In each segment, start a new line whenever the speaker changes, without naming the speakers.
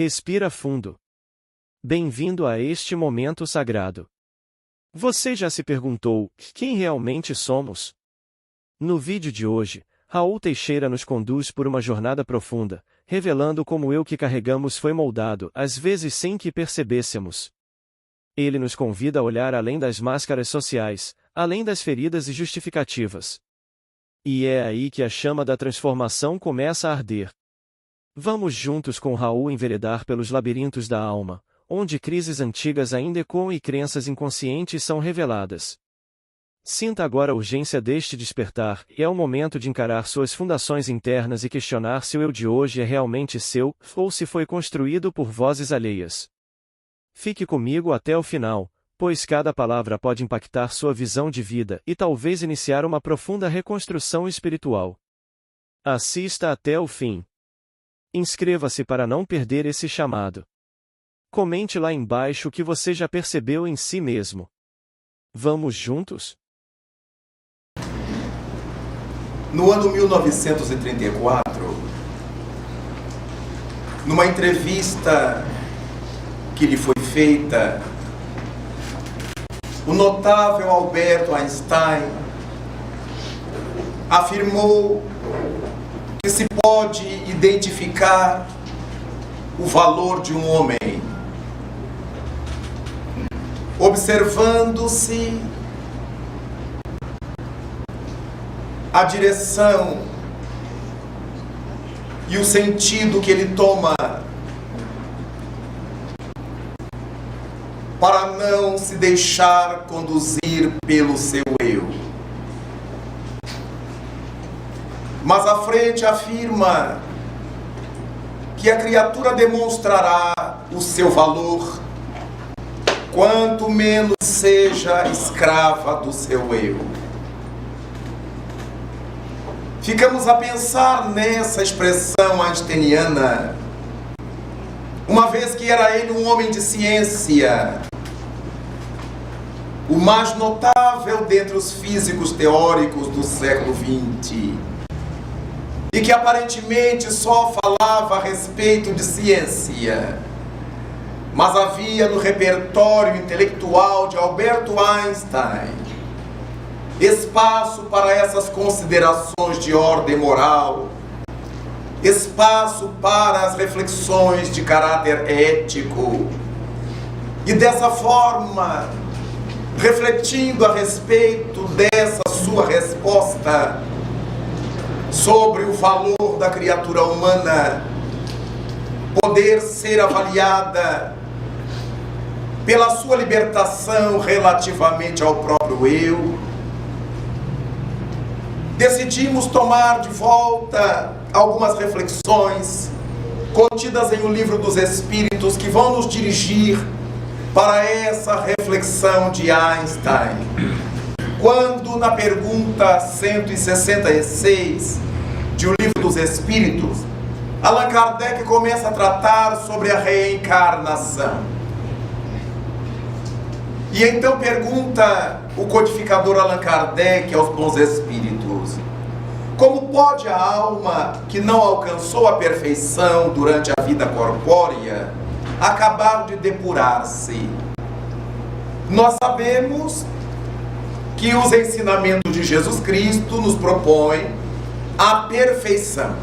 Respira fundo. Bem-vindo a este momento sagrado. Você já se perguntou quem realmente somos? No vídeo de hoje, Raul Teixeira nos conduz por uma jornada profunda, revelando como o eu que carregamos foi moldado, às vezes sem que percebêssemos. Ele nos convida a olhar além das máscaras sociais, além das feridas e justificativas. E é aí que a chama da transformação começa a arder. Vamos juntos com Raul enveredar pelos labirintos da alma, onde crises antigas ainda ecoam e crenças inconscientes são reveladas. Sinta agora a urgência deste despertar, e é o momento de encarar suas fundações internas e questionar se o eu de hoje é realmente seu, ou se foi construído por vozes alheias. Fique comigo até o final, pois cada palavra pode impactar sua visão de vida e talvez iniciar uma profunda reconstrução espiritual. Assista até o fim. Inscreva-se para não perder esse chamado. Comente lá embaixo o que você já percebeu em si mesmo. Vamos juntos?
No ano 1934, numa entrevista que lhe foi feita, o notável Albert Einstein afirmou que se pode identificar o valor de um homem observando-se a direção e o sentido que ele toma para não se deixar conduzir pelo seu eu. Mas à frente afirma que a criatura demonstrará o seu valor quanto menos seja escrava do seu eu. Ficamos a pensar nessa expressão einsteiniana, uma vez que era ele um homem de ciência, o mais notável dentre os físicos teóricos do século XX, e que aparentemente só falava a respeito de ciência, mas havia no repertório intelectual de Albert Einstein espaço para essas considerações de ordem moral, espaço para as reflexões de caráter ético, e dessa forma, refletindo a respeito dessa sua resposta sobre o valor da criatura humana poder ser avaliada pela sua libertação relativamente ao próprio eu, decidimos tomar de volta algumas reflexões contidas em O Livro dos Espíritos que vão nos dirigir para essa reflexão de Einstein. Quando na pergunta 166 de O Livro dos Espíritos, Allan Kardec começa a tratar sobre a reencarnação. E então pergunta o codificador Allan Kardec aos bons espíritos: como pode a alma que não alcançou a perfeição durante a vida corpórea acabar de depurar-se? Nós sabemos que os ensinamentos de Jesus Cristo nos propõem a perfeição.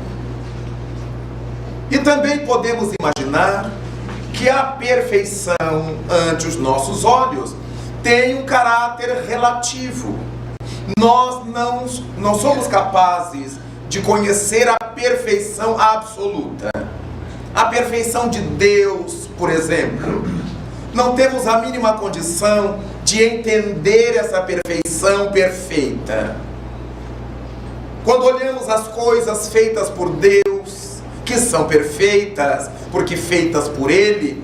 E também podemos imaginar que a perfeição ante os nossos olhos tem um caráter relativo. Nós não somos capazes de conhecer a perfeição absoluta. A perfeição de Deus, por exemplo. Não temos a mínima condição de entender essa perfeição perfeita. Quando olhamos as coisas feitas por Deus, que são perfeitas, porque feitas por Ele,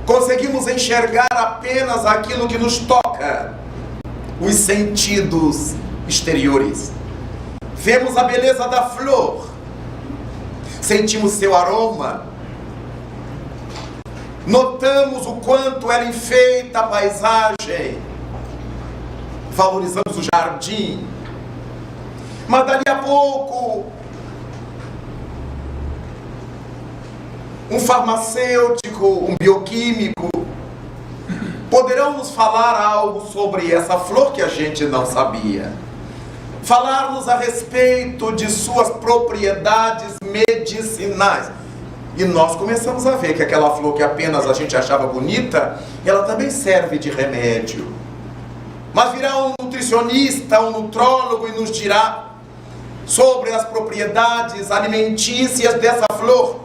conseguimos enxergar apenas aquilo que nos toca, os sentidos exteriores. Vemos a beleza da flor, sentimos seu aroma, notamos o quanto ela enfeita a paisagem, valorizamos o jardim, mas dali a pouco um farmacêutico, um bioquímico, poderão nos falar algo sobre essa flor que a gente não sabia. Falar-nos a respeito de suas propriedades medicinais. E nós começamos a ver que aquela flor que apenas a gente achava bonita, ela também serve de remédio. Mas virá um nutricionista, um nutrólogo e nos dirá sobre as propriedades alimentícias dessa flor.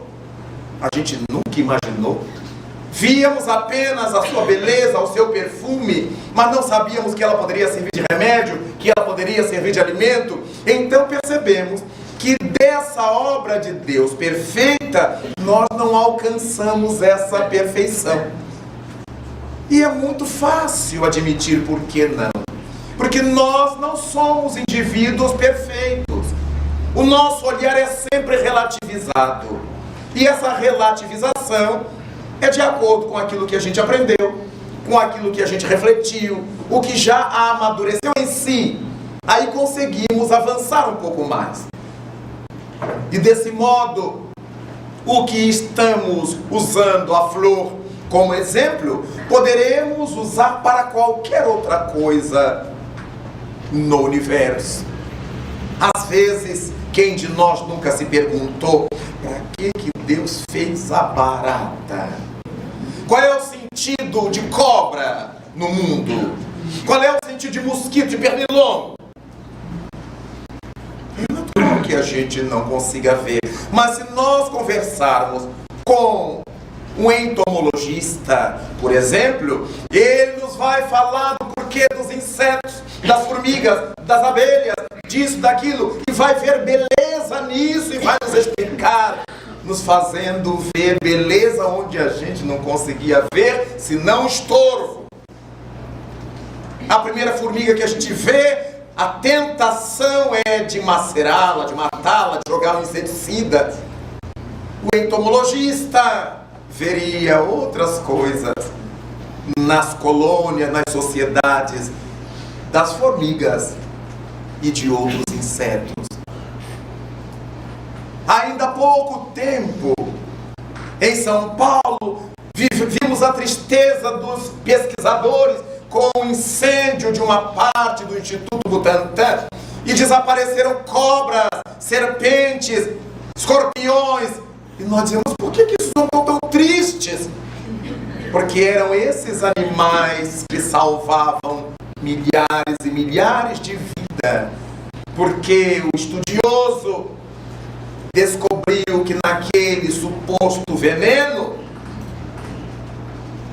A gente nunca imaginou. Víamos apenas a sua beleza, o seu perfume, mas não sabíamos que ela poderia servir de remédio, que ela poderia servir de alimento. Então percebemos que dessa obra de Deus perfeita, nós não alcançamos essa perfeição. E é muito fácil admitir por que não. Porque nós não somos indivíduos perfeitos. O nosso olhar é sempre relativizado. E essa relativização é de acordo com aquilo que a gente aprendeu, com aquilo que a gente refletiu, o que já amadureceu em si. Aí conseguimos avançar um pouco mais. E desse modo, o que estamos usando a flor como exemplo, poderemos usar para qualquer outra coisa no universo. Às vezes, quem de nós nunca se perguntou, para que Deus fez a barata? Qual é o sentido de cobra no mundo? Qual é o sentido de mosquito, de pernilongo? É natural que a gente não consiga ver. Mas se nós conversarmos com um entomologista, por exemplo, ele nos vai falar do porquê dos insetos, das formigas, das abelhas, disso, daquilo, e vai ver beleza nisso e vai nos explicar, nos fazendo ver beleza onde a gente não conseguia ver, senão estorvo. A primeira formiga que a gente vê, a tentação é de macerá-la, de matá-la, de jogar um inseticida. O entomologista veria outras coisas nas colônias, nas sociedades das formigas e de outros insetos. Ainda há pouco tempo, em São Paulo, vimos a tristeza dos pesquisadores com o incêndio de uma parte do Instituto Butantan e desapareceram cobras, serpentes, escorpiões. E nós dizemos, por que são tão tristes? Porque eram esses animais que salvavam milhares e milhares de vidas. Porque o estudioso descobriu que naquele suposto veneno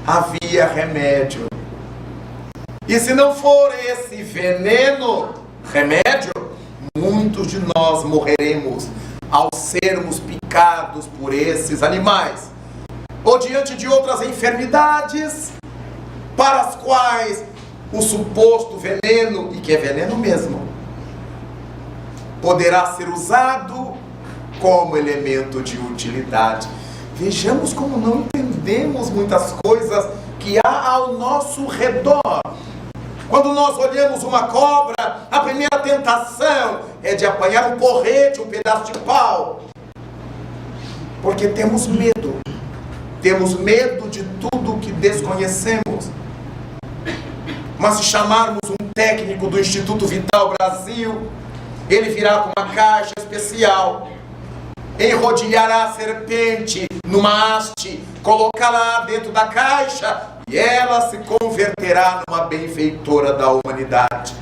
havia remédio. E se não for esse veneno, remédio, muitos de nós morreremos ao sermos picados por esses animais, ou diante de outras enfermidades para as quais o suposto veneno, e que é veneno mesmo, poderá ser usado como elemento de utilidade. Vejamos como não entendemos muitas coisas que há ao nosso redor. Quando nós olhamos uma cobra, a primeira tentação é de apanhar um porrete, um pedaço de pau. Porque temos medo. Temos medo de tudo que desconhecemos. Mas se chamarmos um técnico do Instituto Vital Brasil, ele virá com uma caixa especial, enrodilhará a serpente numa haste, colocá-la dentro da caixa e ela se converterá numa benfeitora da humanidade,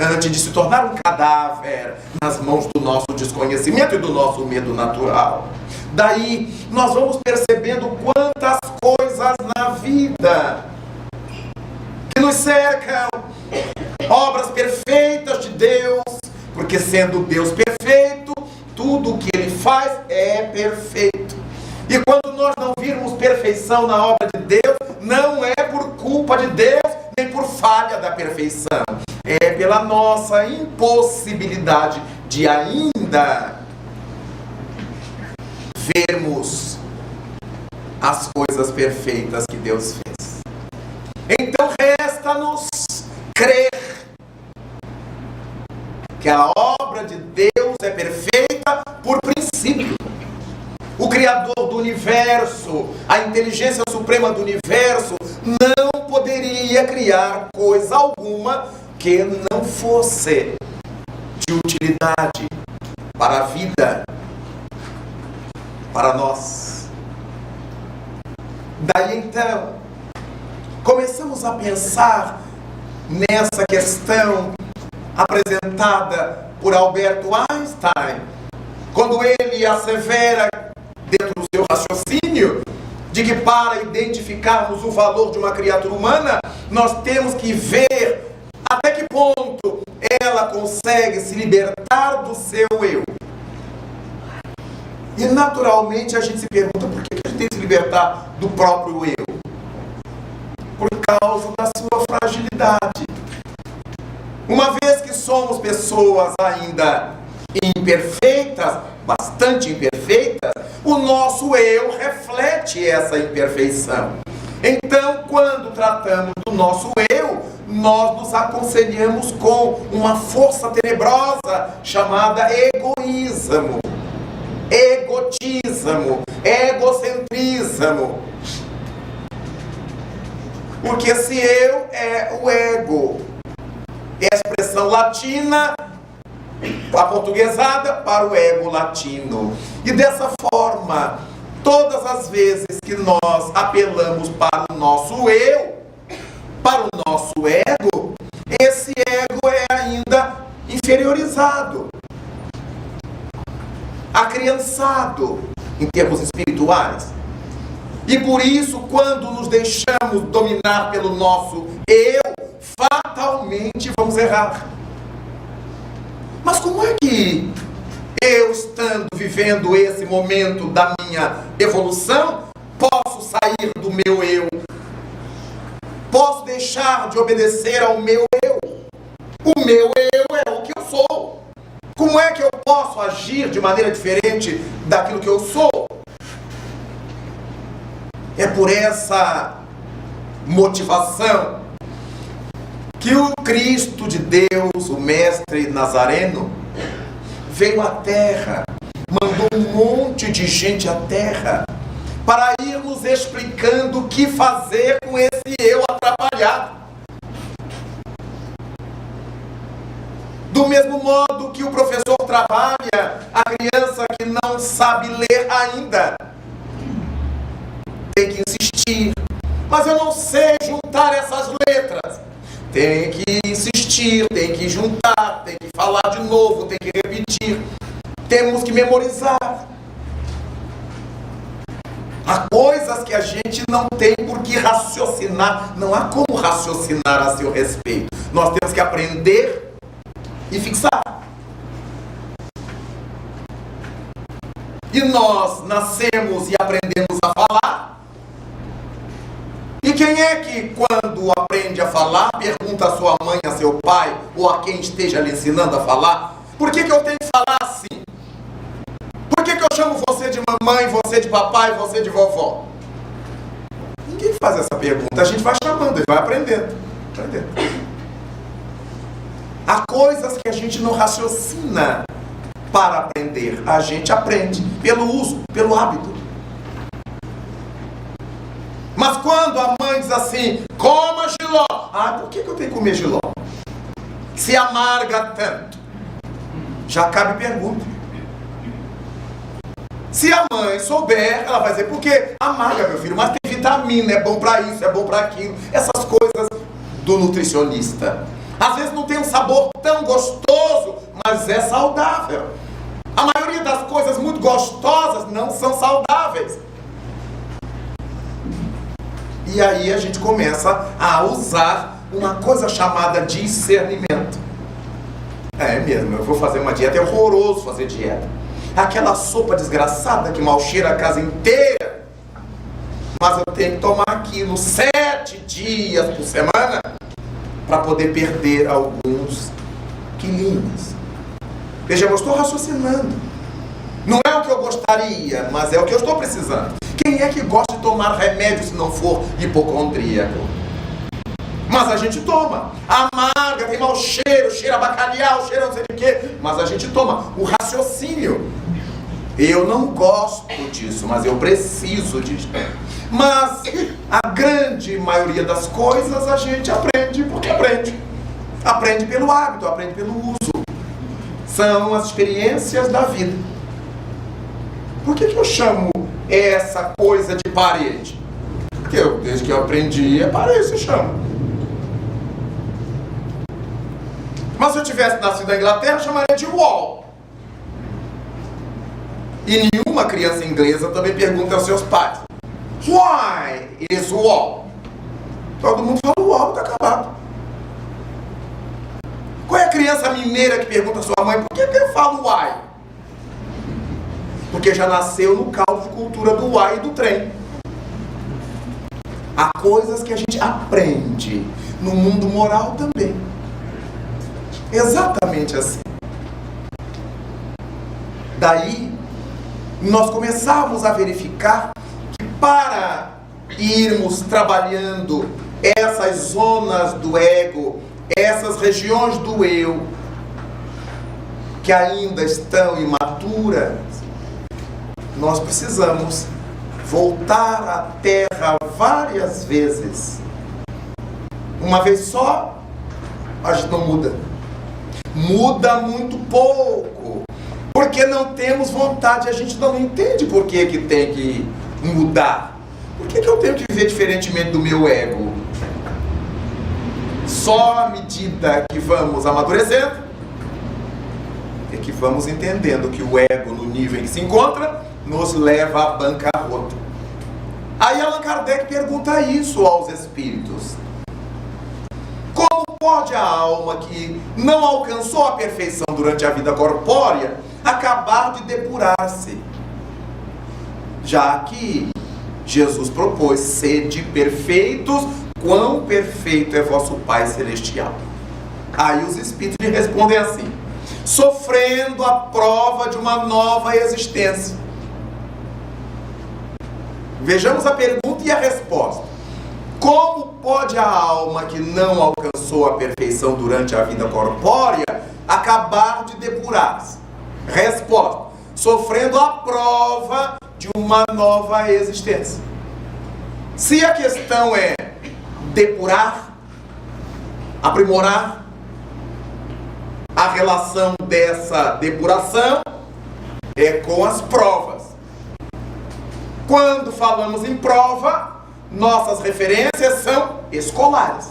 antes de se tornar um cadáver nas mãos do nosso desconhecimento e do nosso medo natural. Daí nós vamos percebendo quantas coisas na vida que nos cercam, obras perfeitas de Deus, porque sendo Deus perfeito, tudo o que Ele faz é perfeito. E quando nós não virmos perfeição na obra de Deus, não é por culpa de Deus, nem por falha da perfeição. É pela nossa impossibilidade de ainda vermos as coisas perfeitas que Deus fez. Então resta-nos crer que a obra de Deus é perfeita por princípio. O Criador do inteligência suprema do universo não poderia criar coisa alguma que não fosse de utilidade para a vida, para nós. Daí então, começamos a pensar nessa questão apresentada por Alberto Einstein, quando ele assevera, dentro do seu raciocínio, de que para identificarmos o valor de uma criatura humana, nós temos que ver até que ponto ela consegue se libertar do seu eu. E naturalmente a gente se pergunta por que a gente tem que se libertar do próprio eu? Por causa da sua fragilidade. Uma vez que somos pessoas ainda imperfeitas, bastante imperfeitas, o nosso eu reflete essa imperfeição. Então, quando tratamos do nosso eu, nós nos aconselhamos com uma força tenebrosa chamada egoísmo, egotismo, egocentrismo. Porque esse eu é o ego. É a expressão latina, aportuguesada para o ego latino. E dessa forma, todas as vezes que nós apelamos para o nosso eu, para o nosso ego, esse ego é ainda inferiorizado, acriançado em termos espirituais. E por isso, quando nos deixamos dominar pelo nosso eu, fatalmente vamos errar. Mas como é que eu, estando vivendo esse momento da minha evolução, posso sair do meu eu? Posso deixar de obedecer ao meu eu? O meu eu é o que eu sou. Como é que eu posso agir de maneira diferente daquilo que eu sou? É por essa motivação que o Cristo de Deus, o Mestre Nazareno, veio à Terra, mandou um monte de gente à Terra, para ir nos explicando o que fazer com esse eu atrapalhado. Do mesmo modo que o professor trabalha a criança que não sabe ler ainda, tem que insistir. Mas eu não sei juntar essas letras. Tem que insistir, tem que juntar, tem que falar de novo, tem que repetir. Temos que memorizar. Há coisas que a gente não tem por que raciocinar. Não há como raciocinar a seu respeito. Nós temos que aprender e fixar. E nós nascemos e aprendemos a falar. E quem é que, quando aprende a falar, pergunta a sua mãe, a seu pai, ou a quem esteja lhe ensinando a falar: por que eu tenho que falar assim? Por que eu chamo você de mamãe, você de papai, você de vovó? Ninguém faz essa pergunta. A gente vai chamando e vai aprendendo. Há coisas que a gente não raciocina para aprender. A gente aprende pelo uso, pelo hábito. Mas quando a mãe diz assim: coma jiló. Ah, por que eu tenho que comer jiló? Se amarga tanto. Já cabe pergunta. Se a mãe souber, ela vai dizer: porque amarga, meu filho, mas tem vitamina, é bom para isso, é bom para aquilo. Essas coisas do nutricionista. Às vezes não tem um sabor tão gostoso, mas é saudável. A maioria das coisas muito gostosas não são saudáveis. E aí a gente começa a usar uma coisa chamada discernimento. É mesmo, eu vou fazer uma dieta, é horroroso fazer dieta. Aquela sopa desgraçada que mal cheira a casa inteira. Mas eu tenho que tomar aquilo 7 dias por semana para poder perder alguns quilinhos. Veja, eu estou raciocinando. Não é o que eu gostaria, mas é o que eu estou precisando. Quem é que gosta de tomar remédio se não for hipocondríaco? Mas a gente toma. Amarga, tem mau cheiro, cheira bacalhau, cheira não sei de quê. Mas a gente toma. O raciocínio. Eu não gosto disso, mas eu preciso disso. Mas a grande maioria das coisas a gente aprende porque aprende. Aprende pelo hábito, aprende pelo uso. São as experiências da vida. Por que eu chamo essa coisa de parede? Porque desde que eu aprendi, é parede se chama. Mas se eu tivesse nascido na Inglaterra, eu chamaria de wall. E nenhuma criança inglesa também pergunta aos seus pais: why is wall? Todo mundo fala wall, está acabado. Qual é a criança mineira que pergunta à sua mãe: por que eu falo why? Porque já nasceu no caldo de cultura do why e do trem. Há coisas que a gente aprende no mundo moral também. Exatamente assim. Daí, nós começamos a verificar que para irmos trabalhando essas zonas do ego, essas regiões do eu, que ainda estão imaturas, nós precisamos voltar à Terra várias vezes. Uma vez só, a gente não muda. Muda muito pouco. Porque não temos vontade. A gente não entende por que tem que mudar. Por que eu tenho que viver diferentemente do meu ego? Só à medida que vamos amadurecendo, é que vamos entendendo que o ego, no nível em que se encontra, nos leva à bancarrota. Aí Allan Kardec pergunta isso aos espíritos: como pode a alma que não alcançou a perfeição durante a vida corpórea acabar de depurar-se? Já que Jesus propôs: sede perfeitos, quão perfeito é vosso Pai Celestial. Aí os espíritos lhe respondem assim: sofrendo a prova de uma nova existência. Vejamos a pergunta e a resposta. Como pode a alma que não alcançou a perfeição durante a vida corpórea acabar de depurar-se? Resposta: sofrendo a prova de uma nova existência. Se a questão é depurar, aprimorar, a relação dessa depuração é com as provas. Quando falamos em prova, nossas referências são escolares.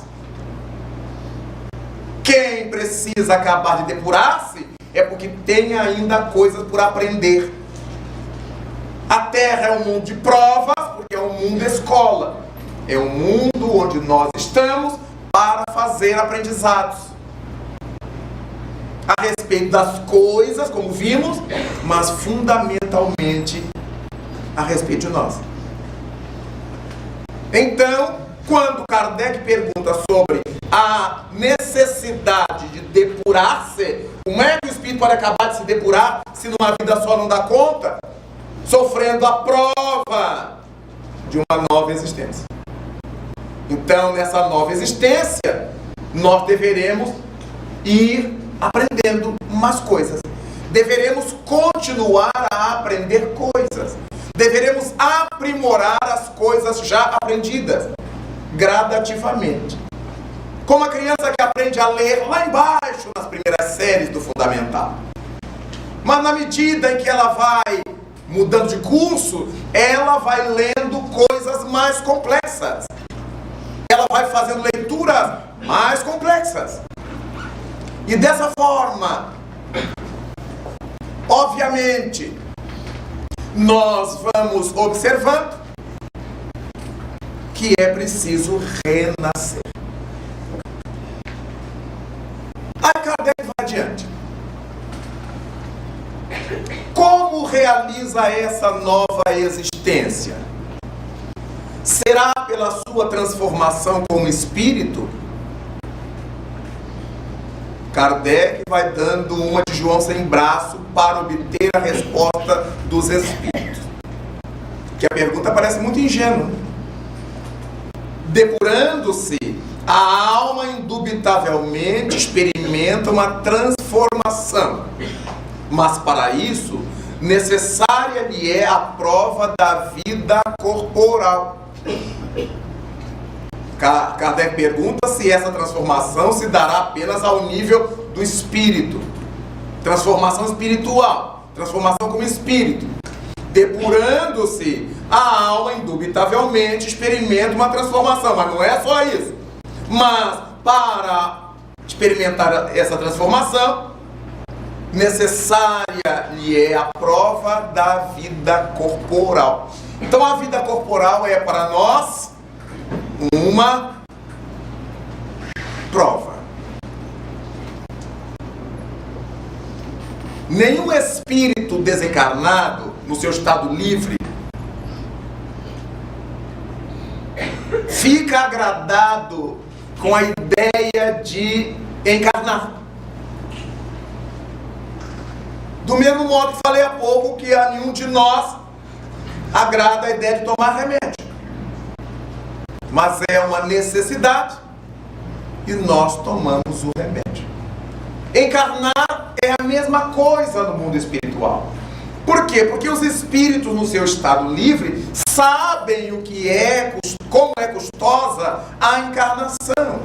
Quem precisa acabar de depurar-se é porque tem ainda coisas por aprender. A Terra é um mundo de provas, porque é um mundo escola. É um mundo onde nós estamos para fazer aprendizados a respeito das coisas, como vimos, mas fundamentalmente a respeito de nós. Então, quando Kardec pergunta sobre a necessidade de depurar-se, como é que o espírito pode acabar de se depurar se numa vida só não dá conta? Sofrendo a prova de uma nova existência. Então, nessa nova existência, nós deveremos ir aprendendo mais coisas. Deveremos continuar a aprender coisas. Deveremos aprimorar as coisas já aprendidas, gradativamente. Como a criança que aprende a ler lá embaixo, nas primeiras séries do fundamental. Mas na medida em que ela vai mudando de curso, ela vai lendo coisas mais complexas. Ela vai fazendo leituras mais complexas. E dessa forma, obviamente, nós vamos observando que é preciso renascer. Aí Kardec vai adiante. Como realiza essa nova existência? Será pela sua transformação como espírito? Kardec vai dando uma de João sem braço para obter a resposta dos espíritos. Que a pergunta parece muito ingênua. Depurando-se, a alma indubitavelmente experimenta uma transformação. Mas para isso, necessária lhe é a prova da vida corporal. Kardec pergunta se essa transformação se dará apenas ao nível do espírito. Transformação espiritual, transformação como espírito. Depurando-se, a alma indubitavelmente experimenta uma transformação, mas não é só isso. Mas para experimentar essa transformação, necessária lhe é a prova da vida corporal. Então a vida corporal é para nós uma prova. Nenhum espírito desencarnado, no seu estado livre, fica agradado com a ideia de encarnar. Do mesmo modo que falei há pouco que a nenhum de nós agrada a ideia de tomar remédio. Mas é uma necessidade e nós tomamos o remédio. Encarnar é a mesma coisa no mundo espiritual. Por quê? Porque os espíritos no seu estado livre sabem o que é, como é custosa a encarnação.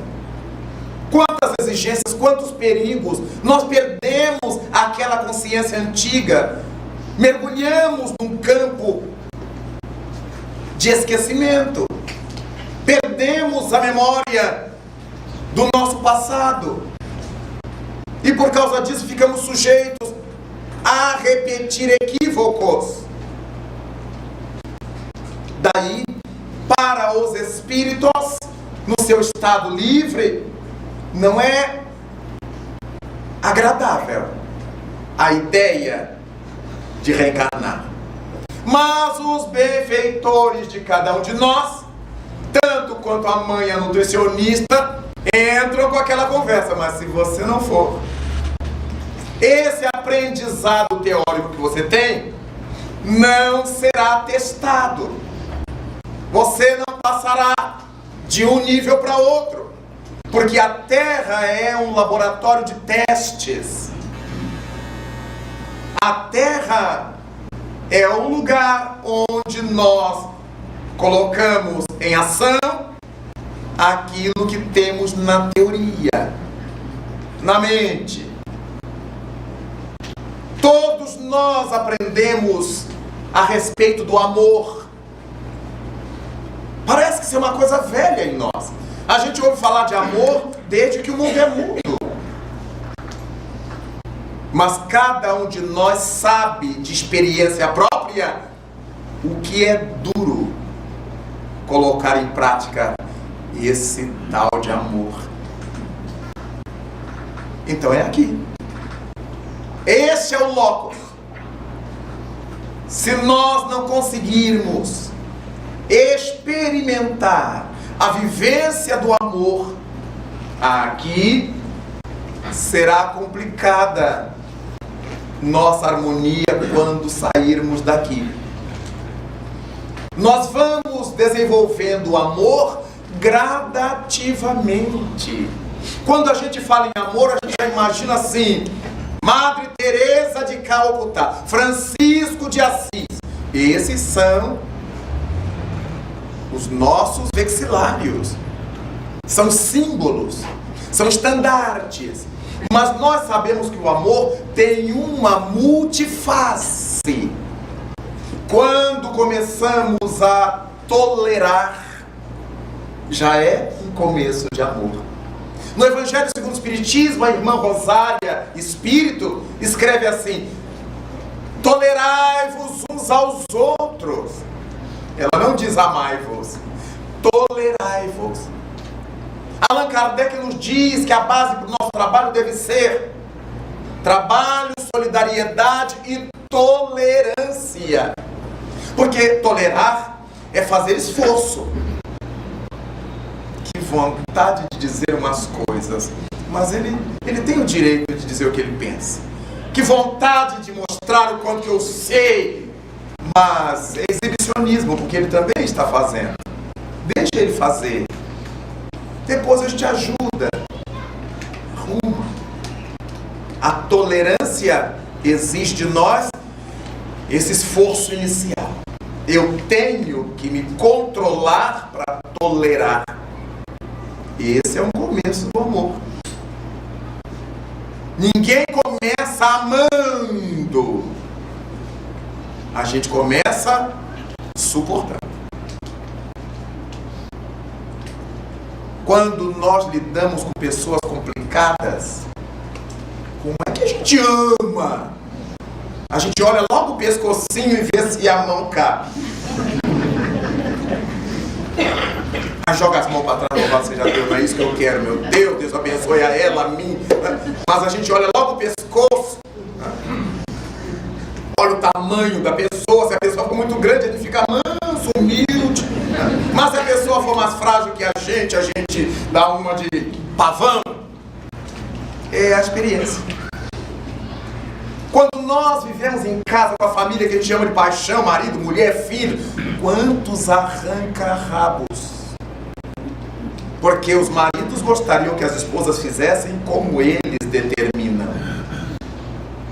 Quantas exigências, quantos perigos. Nós perdemos aquela consciência antiga, mergulhamos num campo de esquecimento, perdemos a memória do nosso passado e por causa disso ficamos sujeitos a repetir equívocos. Daí, para os espíritos no seu estado livre, não é agradável a ideia de reencarnar. Mas os benfeitores de cada um de nós, tanto quanto a mãe e a nutricionista, entram com aquela conversa. Mas se você não for, esse aprendizado teórico que você tem não será testado. Você não passará de um nível para outro, porque a Terra é um laboratório de testes. A Terra é o lugar onde nós colocamos em ação aquilo que temos na teoria, na mente. Todos nós aprendemos a respeito do amor. Parece que isso é uma coisa velha em nós. A gente ouve falar de amor desde que o mundo é mundo. Mas cada um de nós sabe de experiência própria o que é duro colocar em prática esse tal de amor. Então é aqui. Esse é o locus. Se nós não conseguirmos experimentar a vivência do amor, aqui será complicada nossa harmonia quando sairmos daqui. Nós vamos desenvolvendo o amor gradativamente. Quando a gente fala em amor, a gente já imagina assim: Madre Teresa de Calcutá, Francisco de Assis. Esses são os nossos vexilários. São símbolos, são estandartes. Mas nós sabemos que o amor tem uma multiface. Quando começamos a tolerar, já é um começo de amor. No Evangelho segundo o Espiritismo, a irmã Rosália Espírito escreve assim: tolerai-vos uns aos outros. Ela não diz amai-vos, tolerai-vos. Allan Kardec nos diz que a base para o nosso trabalho deve ser trabalho, solidariedade e tolerância. Porque tolerar é fazer esforço. Que vontade de dizer umas coisas, mas ele tem o direito de dizer o que ele pensa. Que vontade de mostrar o quanto eu sei, mas é exibicionismo, porque ele também está fazendo. Deixa ele fazer. Depois a gente ajuda. Arruma. A tolerância exige de nós esse esforço inicial. Eu tenho que me controlar para tolerar. Esse é um começo do amor. Ninguém começa amando. A gente começa suportando. Quando nós lidamos com pessoas complicadas, como é que a gente ama? A gente olha logo o pescocinho e vê se a mão cabe. Aí joga as mãos para trás, louvado seja Deus, não é isso que eu quero, meu Deus, Deus abençoe a ela, a mim. Mas a gente olha logo o pescoço, olha o tamanho da pessoa. Se a pessoa for muito grande, a gente fica manso, humilde. Mas se a pessoa for mais frágil que a gente dá uma de pavão. É a experiência. Quando nós vivemos em casa com a família que a gente chama de paixão, marido, mulher, filho, quantos arranca-rabos? Porque os maridos gostariam que as esposas fizessem como eles determinam.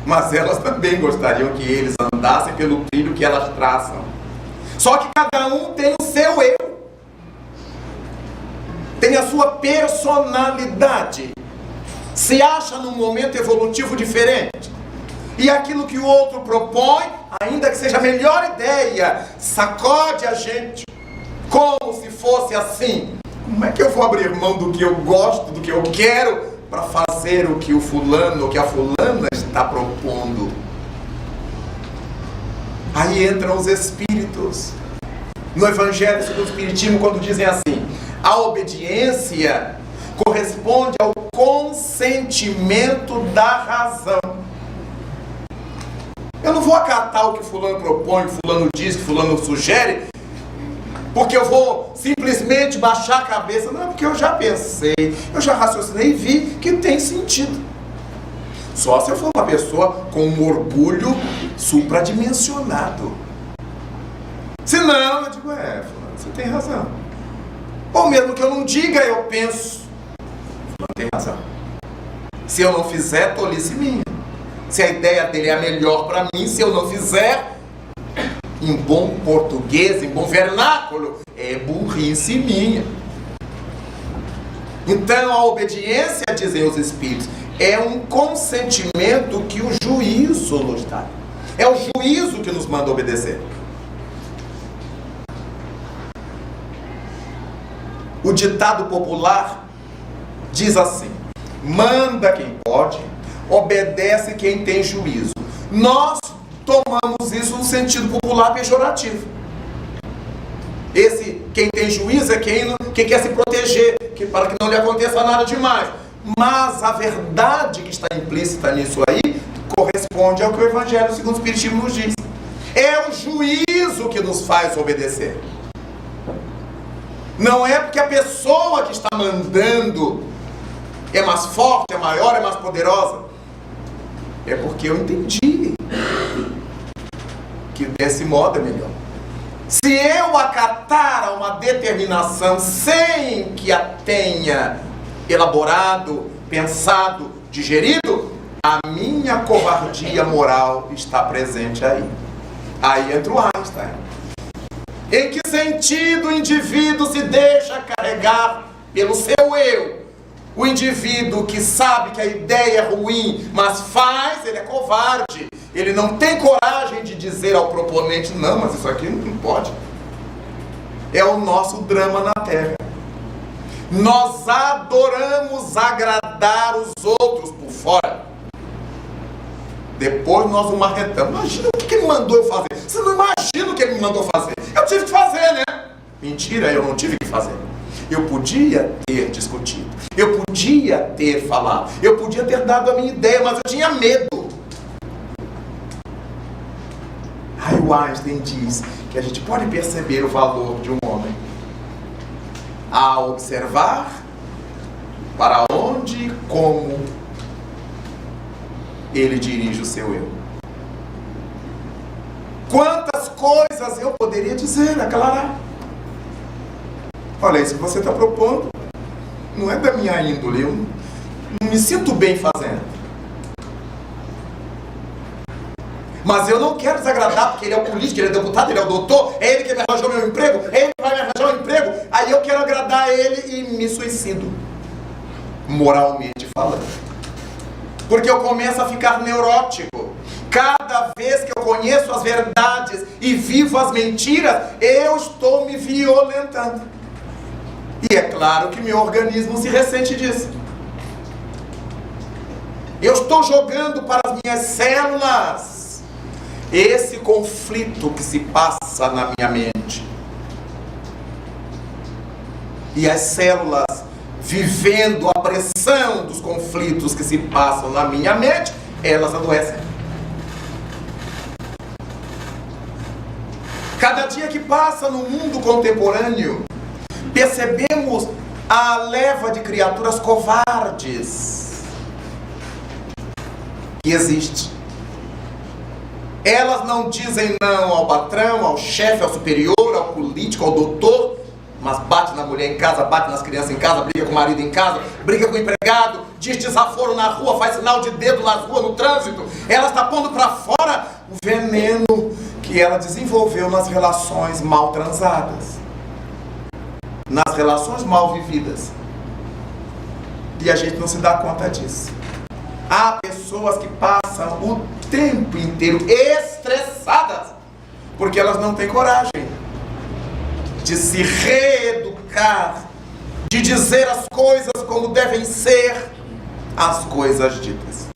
Mas elas também gostariam que eles andassem pelo trilho que elas traçam. Só que cada um tem o seu eu. Tem a sua personalidade. Se acha num momento evolutivo diferente. E aquilo que o outro propõe, ainda que seja a melhor ideia, sacode a gente como se fosse assim. Como é que eu vou abrir mão do que eu gosto, do que eu quero, para fazer o que o fulano, o que a fulana está propondo? Aí entram os espíritos. No Evangelho segundo o Espiritismo, quando dizem assim: a obediência corresponde ao consentimento da razão. Eu não vou acatar o que fulano propõe, o que fulano diz, o que fulano sugere, porque eu vou simplesmente baixar a cabeça. Não, porque eu já pensei, eu já raciocinei e vi que tem sentido. Só se eu for uma pessoa com um orgulho supradimensionado. Se não, eu digo, fulano, você tem razão. Ou mesmo que eu não diga, eu penso, fulano tem razão. Se eu não fizer, tolice minha. Se a ideia dele é a melhor para mim, se eu não fizer, em bom português, em bom vernáculo, é burrice minha. Então a obediência, dizem os espíritos, é um consentimento que o juízo nos dá. É o juízo que nos manda obedecer. O ditado popular diz assim: manda quem pode, obedece quem tem juízo. Nós tomamos isso no sentido popular pejorativo. Esse quem tem juízo é quem quer se proteger, para que não lhe aconteça nada demais. Mas a verdade que está implícita nisso aí corresponde ao que o Evangelho segundo o Espiritismo nos diz. É o juízo que nos faz obedecer. Não é porque a pessoa que está mandando é mais forte, é maior, é mais poderosa. É porque eu entendi que desse modo é melhor. Se eu acatar a uma determinação sem que a tenha elaborado, pensado, digerido, a minha covardia moral está presente aí. Aí entra o Einstein. Em que sentido o indivíduo se deixa carregar pelo seu eu? O indivíduo que sabe que a ideia é ruim, mas faz, ele é covarde. Ele não tem coragem de dizer ao proponente: não, mas isso aqui não pode. É o nosso drama na Terra. Nós adoramos agradar os outros por fora. Depois nós o marretamos. Imagina o que ele mandou eu fazer. Você não imagina o que ele me mandou fazer. Eu tive que fazer, né? Mentira, eu não tive que fazer. Eu podia ter discutido. Eu podia ter falado. Eu podia ter dado a minha ideia, mas eu tinha medo. Aí o Einstein diz que a gente pode perceber o valor de um homem a observar para onde e como ele dirige o seu eu. Quantas coisas eu poderia dizer, aclarar. Olha, isso que você está propondo não é da minha índole, eu não me sinto bem fazendo. Mas eu não quero desagradar, porque ele é o político, ele é o deputado, ele é o doutor, é ele que me arranjou meu emprego, é ele que vai me arranjar um emprego. Aí eu quero agradar ele e me suicido, moralmente falando. Porque eu começo a ficar neurótico. Cada vez que eu conheço as verdades e vivo as mentiras, eu estou me violentando. E é claro que meu organismo se ressente disso. Eu estou jogando para as minhas células esse conflito que se passa na minha mente. E as células, vivendo a pressão dos conflitos que se passam na minha mente, elas adoecem. Cada dia que passa no mundo contemporâneo, percebemos a leva de criaturas covardes que existe. Elas não dizem não ao patrão, ao chefe, ao superior, ao político, ao doutor, mas bate na mulher em casa, bate nas crianças em casa, briga com o marido em casa, briga com o empregado, diz desaforo na rua, faz sinal de dedo nas ruas, no trânsito. Ela está pondo para fora o veneno que ela desenvolveu nas relações mal transadas, nas relações mal vividas. E a gente não se dá conta disso. Há pessoas que passam o tempo inteiro estressadas, porque elas não têm coragem de se reeducar, de dizer as coisas como devem ser as coisas ditas.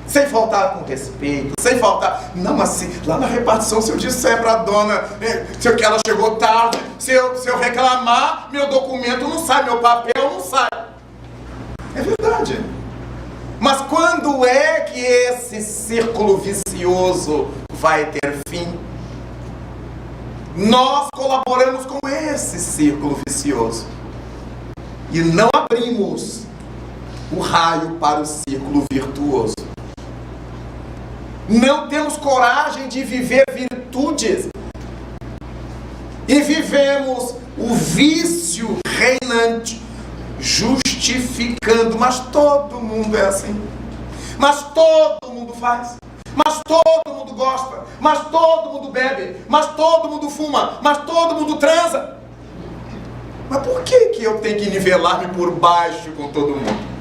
Sem faltar com respeito, sem faltar... Não, assim, lá na repartição, se eu disser para a dona se ela chegou tarde, se eu reclamar, meu documento não sai, meu papel não sai. É verdade. Mas quando é que esse círculo vicioso vai ter fim? Nós colaboramos com esse círculo vicioso e não abrimos o raio para o círculo virtuoso. Não temos coragem de viver virtudes e vivemos o vício reinante, justificando. Mas todo mundo é assim, mas todo mundo faz, mas todo mundo gosta, mas todo mundo bebe, mas todo mundo fuma, mas todo mundo transa. Mas por que eu tenho que nivelar-me por baixo com todo mundo?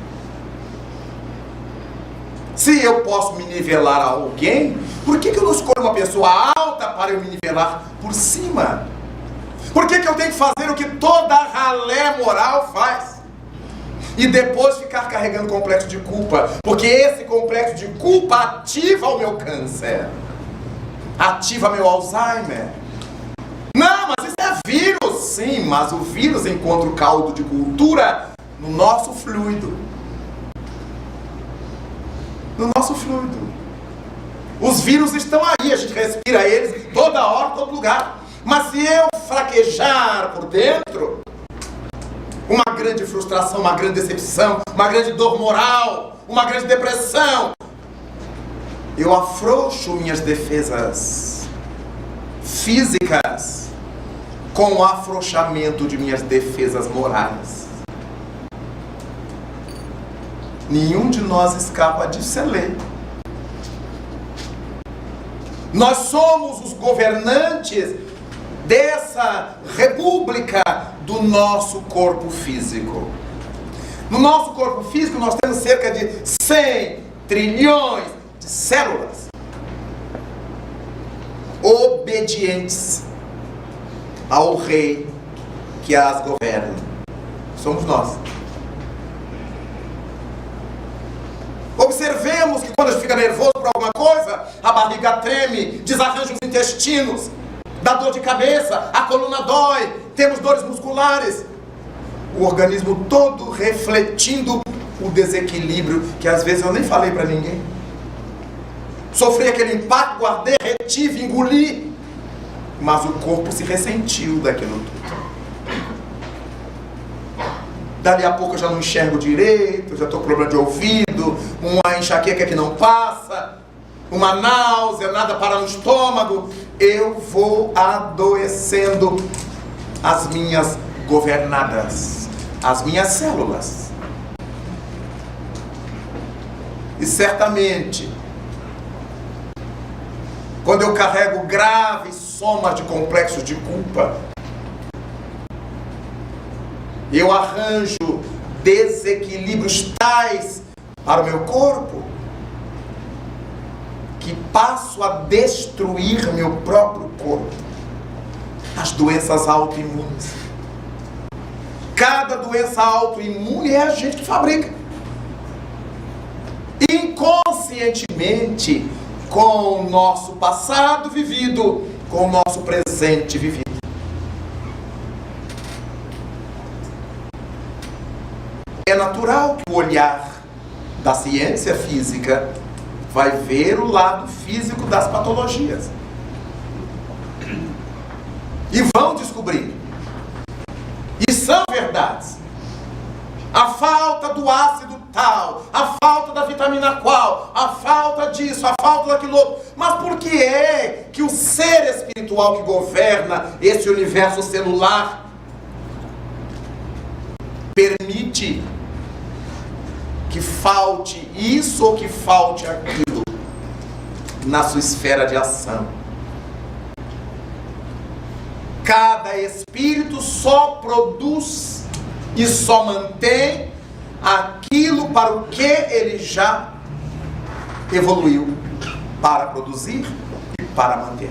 Se eu posso me nivelar a alguém, por que eu não escolho uma pessoa alta para eu me nivelar por cima? Por que eu tenho que fazer o que toda ralé moral faz? E depois ficar carregando complexo de culpa, porque esse complexo de culpa ativa o meu câncer, ativa meu Alzheimer. Não, mas isso é vírus. Sim, mas o vírus encontra o caldo de cultura no nosso fluido. No nosso fluido. Os vírus estão aí, a gente respira eles toda hora, todo lugar. Mas se eu fraquejar por dentro, uma grande frustração, uma grande decepção, uma grande dor moral, uma grande depressão, eu afrouxo minhas defesas físicas com o afrouxamento de minhas defesas morais. Nenhum de nós escapa disso, é lei. Nós somos os governantes dessa república do nosso corpo físico. No nosso corpo físico nós temos cerca de 100 trilhões de células obedientes ao rei que as governa. Somos nós. Observemos que quando a gente fica nervoso por alguma coisa, a barriga treme, desarranja os intestinos, dá dor de cabeça, a coluna dói, temos dores musculares. O organismo todo refletindo o desequilíbrio que às vezes eu nem falei para ninguém. Sofri aquele impacto, guardei, retive, engoli, mas o corpo se ressentiu daquilo tudo. Dali a pouco eu já não enxergo direito, já estou com problema de ouvido, uma enxaqueca que não passa, uma náusea, nada para no estômago. Eu vou adoecendo as minhas governadas, as minhas células. E certamente quando eu carrego graves somas de complexos de culpa, eu arranjo desequilíbrios tais para o meu corpo que passo a destruir meu próprio corpo. As doenças autoimunes. Cada doença autoimune é a gente que fabrica. Inconscientemente, com o nosso passado vivido, com o nosso presente vivido. É natural que o olhar da ciência física vai ver o lado físico das patologias. E vão descobrir. E são verdades. A falta do ácido tal, a falta da vitamina qual, a falta disso, a falta daquilo outro. Mas por que é que o ser espiritual que governa esse universo celular permite que falte isso ou que falte aquilo na sua esfera de ação? Cada espírito só produz e só mantém aquilo para o que ele já evoluiu para produzir e para manter.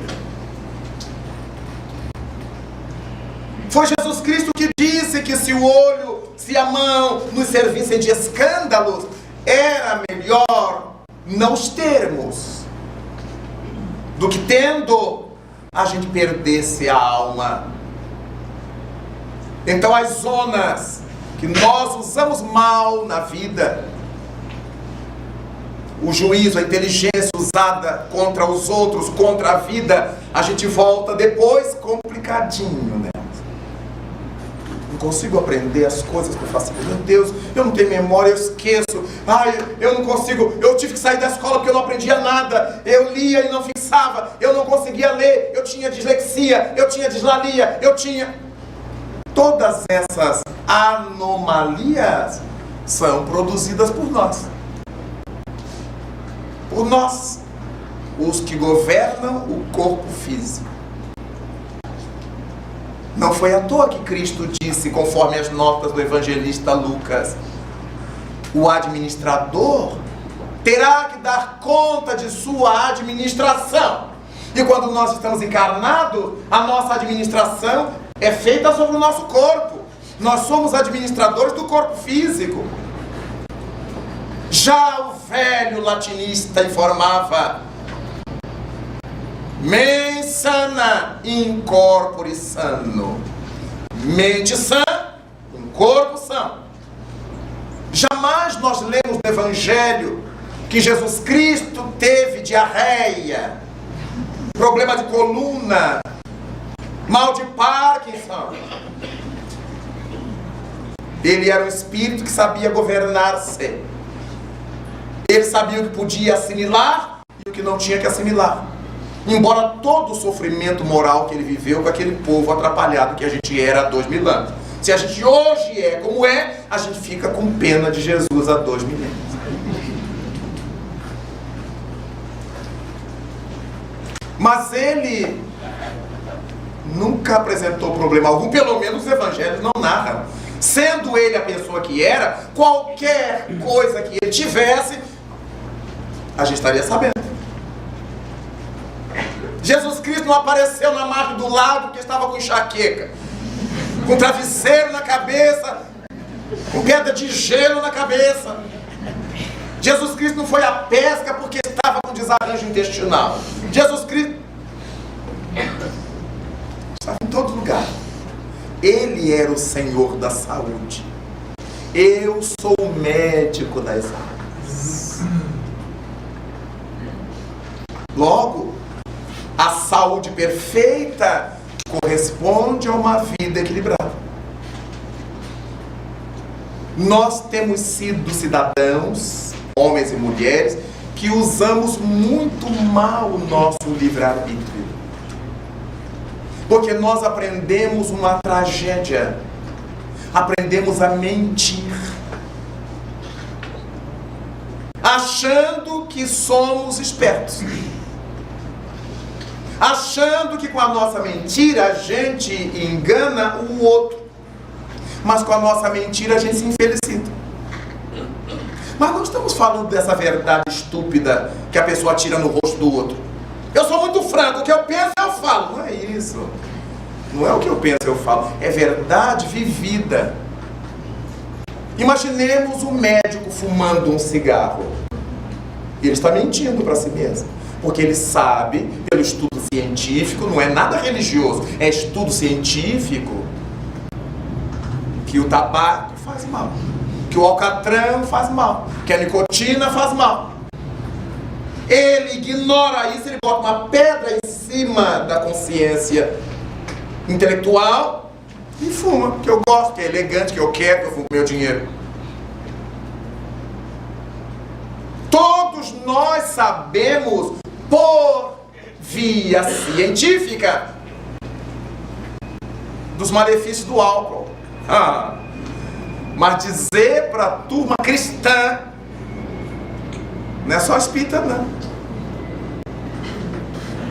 Foi Jesus Cristo que disse que se o olho, se a mão nos servissem de escândalos, era melhor não os termos, do que tendo a gente perdesse a alma. Então as zonas que nós usamos mal na vida, o juízo, a inteligência usada contra os outros, contra a vida, a gente volta depois complicadinho, né? Não consigo aprender as coisas que eu faço. Meu Deus, eu não tenho memória, eu esqueço. Ai, eu não consigo. Eu tive que sair da escola porque eu não aprendia nada. Eu lia e não fixava. Eu não conseguia ler. Eu tinha dislexia. Eu tinha dislalia. Eu tinha... Todas essas anomalias são produzidas por nós. Por nós, os que governam o corpo físico. Não foi à toa que Cristo disse, conforme as notas do evangelista Lucas, o administrador terá que dar conta de sua administração. E quando nós estamos encarnados, a nossa administração é feita sobre o nosso corpo. Nós somos administradores do corpo físico. Já o velho latinista informava: mens sana in corpore sano. Mente sã, um corpo são. Jamais nós lemos no Evangelho que Jesus Cristo teve diarreia, problema de coluna, mal de Parkinson. Ele era um espírito que sabia governar-se. Ele sabia o que podia assimilar e o que não tinha que assimilar. Embora todo o sofrimento moral que ele viveu com aquele povo atrapalhado que a gente era há 2000 anos. Se a gente hoje é como é, a gente fica com pena de Jesus há 2 milênios. Mas ele nunca apresentou problema algum, pelo menos os evangelhos não narram. Sendo ele a pessoa que era, qualquer coisa que ele tivesse, a gente estaria sabendo. Jesus Cristo não apareceu na margem do lago porque estava com enxaqueca, com travesseiro na cabeça, com pedra de gelo na cabeça. Jesus Cristo não foi à pesca porque estava com desarranjo intestinal. Jesus Cristo estava em todo lugar. Ele era o Senhor da saúde. Eu sou o médico das almas. Logo, a saúde perfeita corresponde a uma vida equilibrada. Nós temos sido cidadãos, homens e mulheres, que usamos muito mal o nosso livre-arbítrio. Porque nós aprendemos uma tragédia. Aprendemos a mentir. Achando que somos espertos. achando que com a nossa mentira a gente engana o outro. Mas com a nossa mentira a gente se infelicita. Mas não estamos falando dessa verdade estúpida que a pessoa tira no rosto do outro. Eu sou muito franco, o que eu penso eu falo. Não é isso. Não é o que eu penso eu falo. É verdade vivida. Imaginemos o médico fumando um cigarro. Ele está mentindo para si mesmo. Porque ele sabe, pelo estudo científico, não é nada religioso, é estudo científico, que o tabaco faz mal, que o alcatrão faz mal, que a nicotina faz mal. Ele ignora isso, ele bota uma pedra em cima da consciência intelectual e fuma, que eu gosto, que é elegante, que eu quero, que eu fumo meu dinheiro. Todos nós sabemos, por via científica, dos malefícios do álcool. Mas dizer para a turma cristã, não é só espírita não,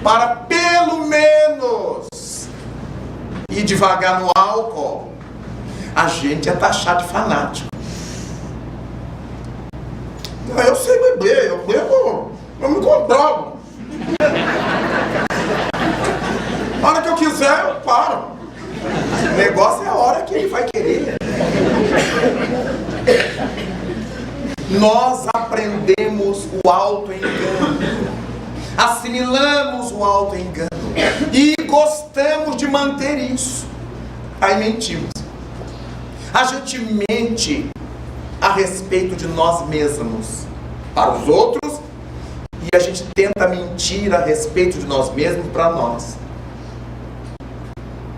para pelo menos ir devagar no álcool, a gente é taxado de fanático. Eu sei beber, eu bebo, eu me controlo. A hora que eu quiser, eu paro. O negócio é a hora que ele vai querer. Nós aprendemos o auto-engano, assimilamos o auto-engano e gostamos de manter isso. Aí mentimos. A gente mente a respeito de nós mesmos para os outros e a gente tenta mentir a respeito de nós mesmos para nós.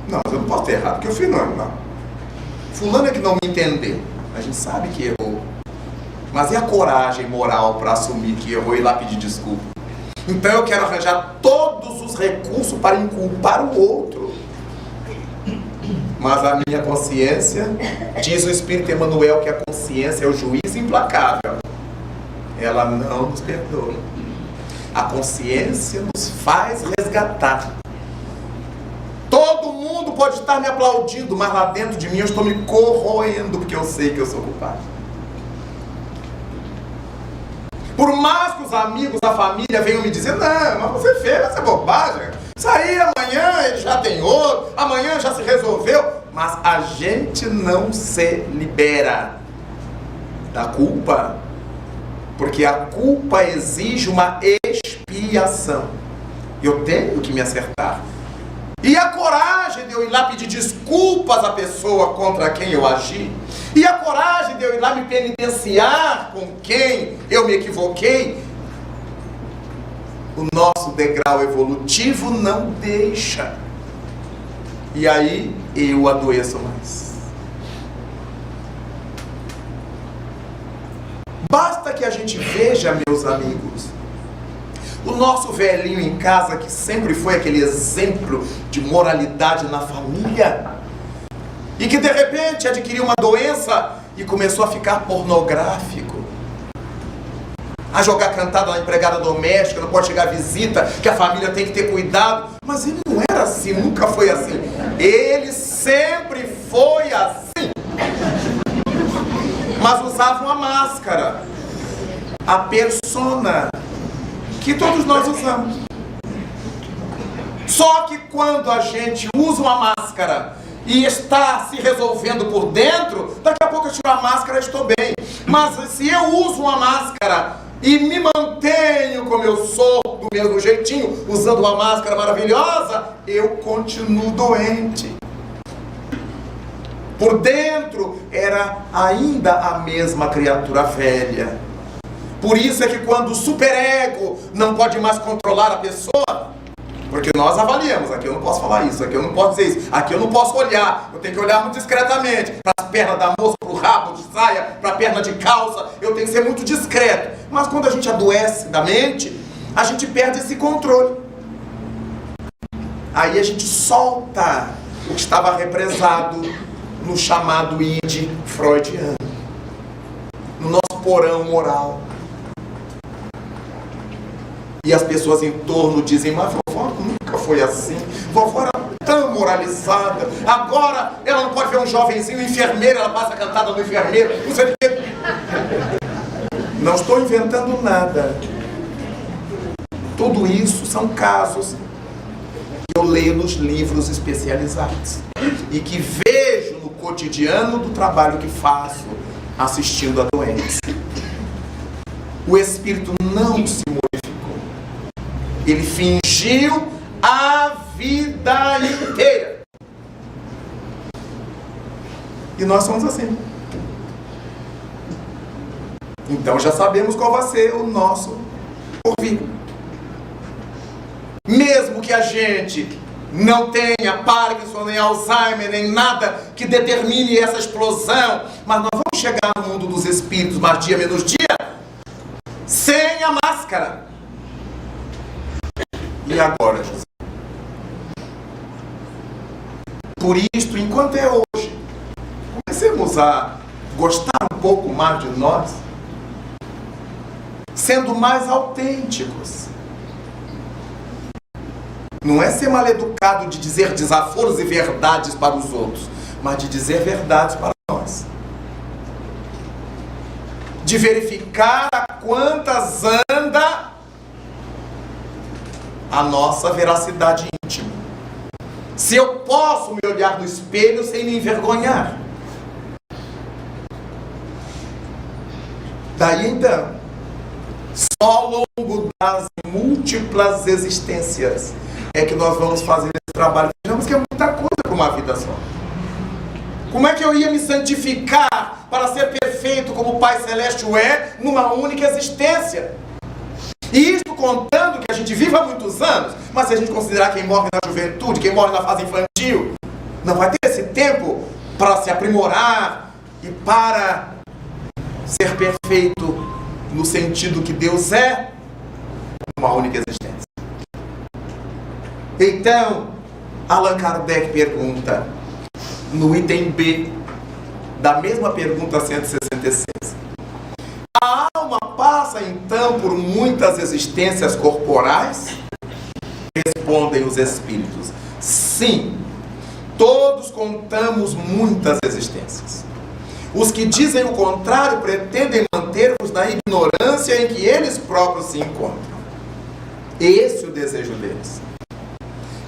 Não, mas eu não posso ter errado, porque eu fui não. Fulano é que não me entendeu. A gente sabe que errou. Mas e a coragem moral para assumir que errou e ir lá pedir desculpa? Então eu quero arranjar todos os recursos para inculpar o outro. Mas a minha consciência, diz o Espírito Emmanuel que a consciência é o juiz implacável. Ela não nos perdoa. A consciência nos faz resgatar. Todo mundo pode estar me aplaudindo, mas lá dentro de mim eu estou me corroendo porque eu sei que eu sou culpado. Por mais que os amigos, a família venham me dizer, não, mas você fez essa bobagem. Isso aí amanhã ele já tem outro, amanhã já se resolveu. Mas a gente não se libera da culpa, porque a culpa exige uma expiação. Eu tenho que me acertar. E a coragem de eu ir lá pedir desculpas à pessoa contra quem eu agi, e a coragem de eu ir lá me penitenciar com quem eu me equivoquei, o nosso degrau evolutivo não deixa. E aí eu adoeço mais. Basta que a gente veja, meus amigos, o nosso velhinho em casa, que sempre foi aquele exemplo de moralidade na família, e que de repente adquiriu uma doença e começou a ficar pornográfico, a jogar cantada na empregada doméstica, não pode chegar visita, que a família tem que ter cuidado. Mas ele não era assim, nunca foi assim. Ele sempre foi assim, mas usava uma máscara, a persona que todos nós usamos. Só que quando a gente usa uma máscara e está se resolvendo por dentro, daqui a pouco eu tiro a máscara e estou bem. Mas se eu uso uma máscara e me mantenho como eu sou, do mesmo jeitinho, usando uma máscara maravilhosa, eu continuo doente. Por dentro era ainda a mesma criatura velha. Por isso é que quando o superego não pode mais controlar a pessoa, porque nós avaliamos, aqui eu não posso falar isso, aqui eu não posso dizer isso, aqui eu não posso olhar, eu tenho que olhar muito discretamente, para as pernas da moça, para o rabo de saia, para a perna de calça, eu tenho que ser muito discreto. Mas quando a gente adoece da mente, a gente perde esse controle. Aí a gente solta o que estava represado no chamado id freudiano, no nosso porão moral. E as pessoas em torno dizem, mas vovó nunca foi assim. Vovó era tão moralizada. Agora ela não pode ver um jovenzinho enfermeiro, ela passa cantada no enfermeiro. Não sei o quê. Não estou inventando nada. Tudo isso são casos que eu leio nos livros especializados e que vejo no cotidiano do trabalho que faço assistindo a doentes. O espírito não se modificou. Ele fingiu a vida inteira. E nós somos assim. Então já sabemos qual vai ser o nosso porvir. Mesmo que a gente não tenha Parkinson, nem Alzheimer, nem nada que determine essa explosão, mas nós vamos chegar no mundo dos espíritos, mais dia menos dia, sem a máscara. E agora, José? Por isto, enquanto é hoje, comecemos a gostar um pouco mais de nós, sendo mais autênticos. Não é ser mal educado de dizer desaforos e verdades para os outros, mas de dizer verdades para nós. De verificar a quantas anda a nossa veracidade íntima. Se eu posso me olhar no espelho sem me envergonhar. Daí então, só ao longo das múltiplas existências é que nós vamos fazer esse trabalho. Vejamos que é muita coisa para uma vida só. Como é que eu ia me santificar para ser perfeito como o Pai Celeste é numa única existência? E isso contando que a gente vive há muitos anos, mas se a gente considerar quem morre na juventude, quem morre na fase infantil, não vai ter esse tempo para se aprimorar e para ser perfeito no sentido que Deus é uma única existência. Então, Allan Kardec pergunta, no item B da mesma pergunta 166. A alma passa então por muitas existências corporais? Respondem os espíritos. Sim, todos contamos muitas existências. Os que dizem o contrário pretendem manter-vos na ignorância em que eles próprios se encontram. Esse é o desejo deles.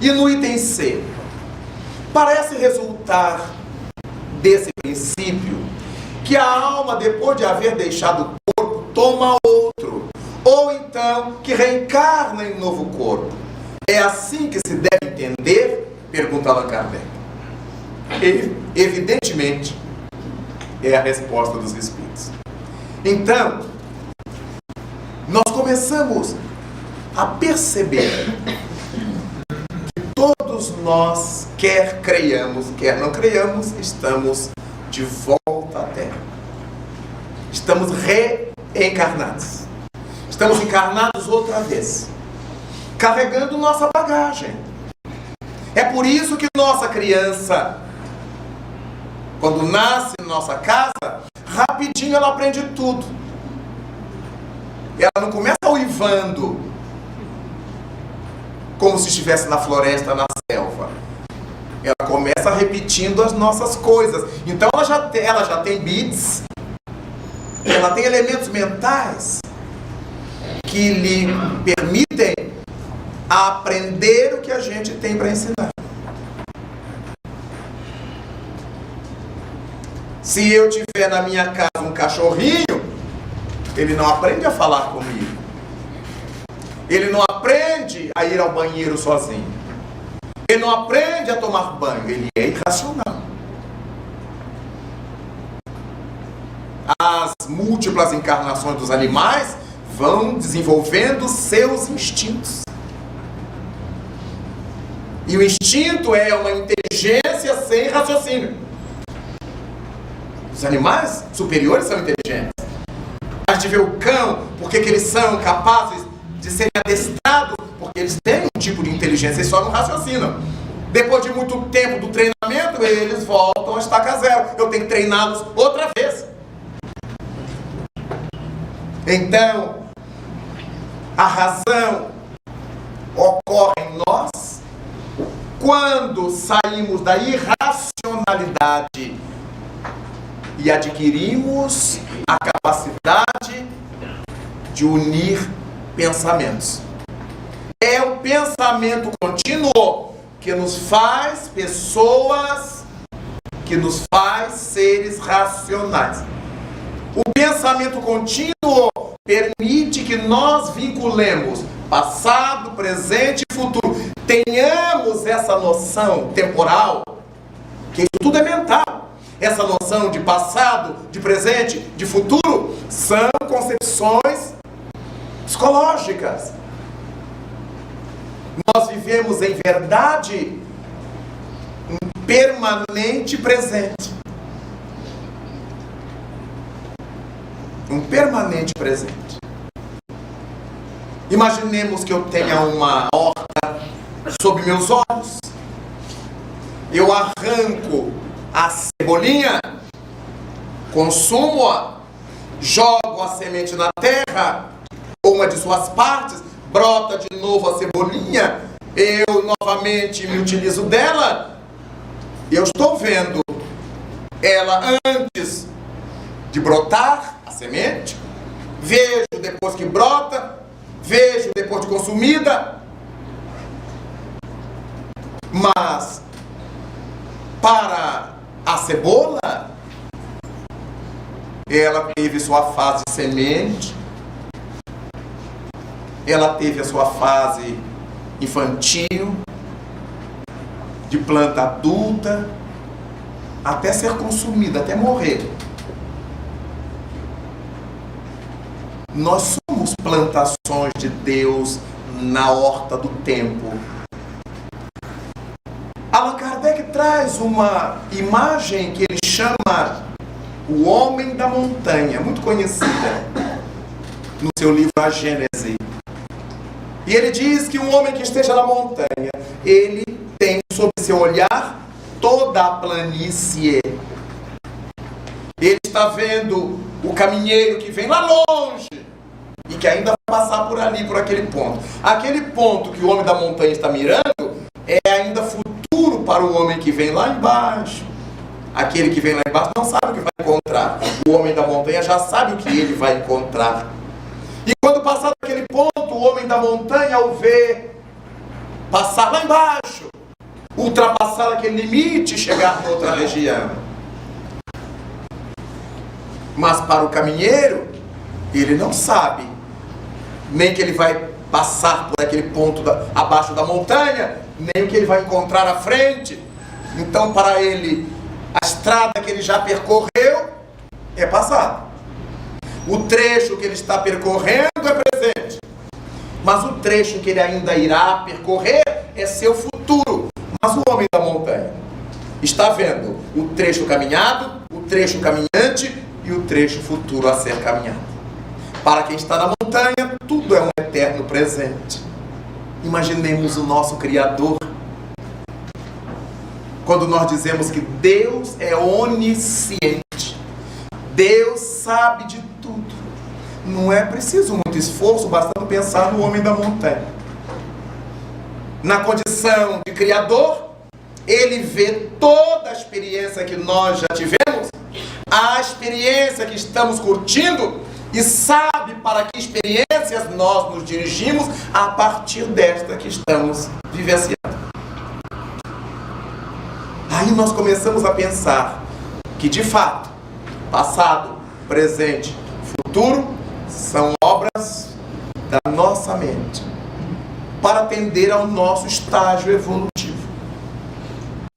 E no item C, parece resultar desse princípio que a alma, depois de haver deixado o corpo, toma outro, ou então que reencarna em um novo corpo. É assim que se deve entender? Pergunta Allan Kardec. Evidentemente, é a resposta dos espíritos. Então, nós começamos a perceber que todos nós, quer creiamos, quer não creiamos, estamos de volta à Terra. Estamos reencarnados. Estamos encarnados outra vez, carregando nossa bagagem. É por isso que nossa criança, quando nasce em nossa casa, rapidinho ela aprende tudo. Ela não começa uivando como se estivesse na floresta, na selva. Ela começa repetindo as nossas coisas. Então ela já tem bits, ela tem elementos mentais que lhe permitem aprender o que a gente tem para ensinar. Se eu tiver na minha casa um cachorrinho, ele não aprende a falar comigo. Ele não aprende a ir ao banheiro sozinho. Ele não aprende a tomar banho. Ele é irracional. As múltiplas encarnações dos animais vão desenvolvendo seus instintos. E o instinto é uma inteligência sem raciocínio. Os animais superiores são inteligentes. A gente vê o cão, porque eles são capazes de serem adestrados, porque eles têm um tipo de inteligência, eles só não raciocinam. Depois de muito tempo do treinamento, eles voltam a estaca zero. Eu tenho que treiná-los outra vez. Então, a razão ocorre em nós quando saímos da irracionalidade e adquirimos a capacidade de unir pensamentos. É o pensamento contínuo que nos faz pessoas, que nos faz seres racionais. O pensamento contínuo permite que nós vinculemos passado, presente e futuro. Tenhamos essa noção temporal, que isso tudo é mental. Essa noção de passado, de presente, de futuro, são concepções psicológicas. Nós vivemos em verdade um permanente presente. Um permanente presente. Imaginemos que eu tenha uma horta sob meus olhos. Eu arranco a cebolinha, consumo-a, jogo a semente na terra, ou uma de suas partes, brota de novo a cebolinha, eu novamente me utilizo dela. Eu estou vendo ela antes de brotar, a semente, vejo depois que brota, vejo depois de consumida. Mas para a cebola, ela teve sua fase de semente, ela teve a sua fase infantil, de planta adulta, até ser consumida, até morrer. Nós somos plantações de Deus na horta do tempo. Allan Kardec traz uma imagem que ele chama o homem da montanha, muito conhecida no seu livro A Gênese. E ele diz que um homem que esteja na montanha, ele tem sob seu olhar toda a planície. Ele está vendo o caminheiro que vem lá longe e que ainda vai passar por ali, por aquele ponto. Aquele ponto que o homem da montanha está mirando é ainda futuro para o homem que vem lá embaixo. Aquele que vem lá embaixo não sabe o que vai encontrar. O homem da montanha já sabe o que ele vai encontrar. E quando passar daquele ponto, o homem da montanha o vê passar lá embaixo, ultrapassar aquele limite e chegar em outra região. Mas para o caminheiro, ele não sabe nem que ele vai passar por aquele ponto abaixo da montanha, nem o que ele vai encontrar à frente. Então, para ele, a estrada que ele já percorreu é passado. O trecho que ele está percorrendo é presente. Mas o trecho que ele ainda irá percorrer é seu futuro. Mas o homem da montanha está vendo o trecho caminhado, o trecho caminhante e o trecho futuro a ser caminhado. Para quem está na montanha, tudo é um eterno presente. Imaginemos o nosso Criador. Quando nós dizemos que Deus é onisciente, Deus sabe de tudo. Não é preciso muito esforço, bastando pensar no homem da montanha. Na condição de Criador, ele vê toda a experiência que nós já tivemos, a experiência que estamos curtindo, e sabe para que experiências nós nos dirigimos a partir desta que estamos vivenciando. Aí nós começamos a pensar que, de fato, passado, presente, futuro são obras da nossa mente para atender ao nosso estágio evolutivo.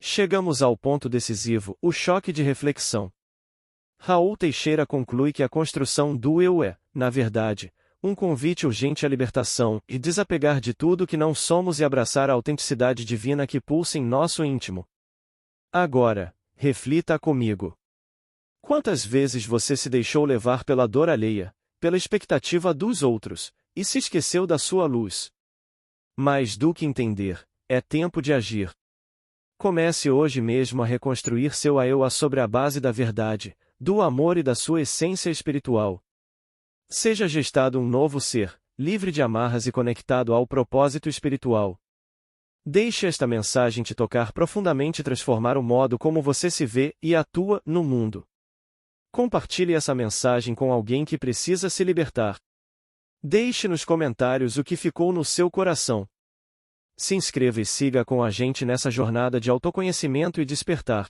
Chegamos ao ponto decisivo, o choque de reflexão. Raul Teixeira conclui que a construção do eu é, na verdade, um convite urgente à libertação e desapegar de tudo que não somos e abraçar a autenticidade divina que pulsa em nosso íntimo. Agora, reflita comigo. Quantas vezes você se deixou levar pela dor alheia, pela expectativa dos outros, e se esqueceu da sua luz? Mais do que entender, é tempo de agir. Comece hoje mesmo a reconstruir seu eu sobre a base da verdade, do amor e da sua essência espiritual. Seja gestado um novo ser, livre de amarras e conectado ao propósito espiritual. Deixe esta mensagem te tocar profundamente e transformar o modo como você se vê e atua no mundo. Compartilhe essa mensagem com alguém que precisa se libertar. Deixe nos comentários o que ficou no seu coração. Se inscreva e siga com a gente nessa jornada de autoconhecimento e despertar.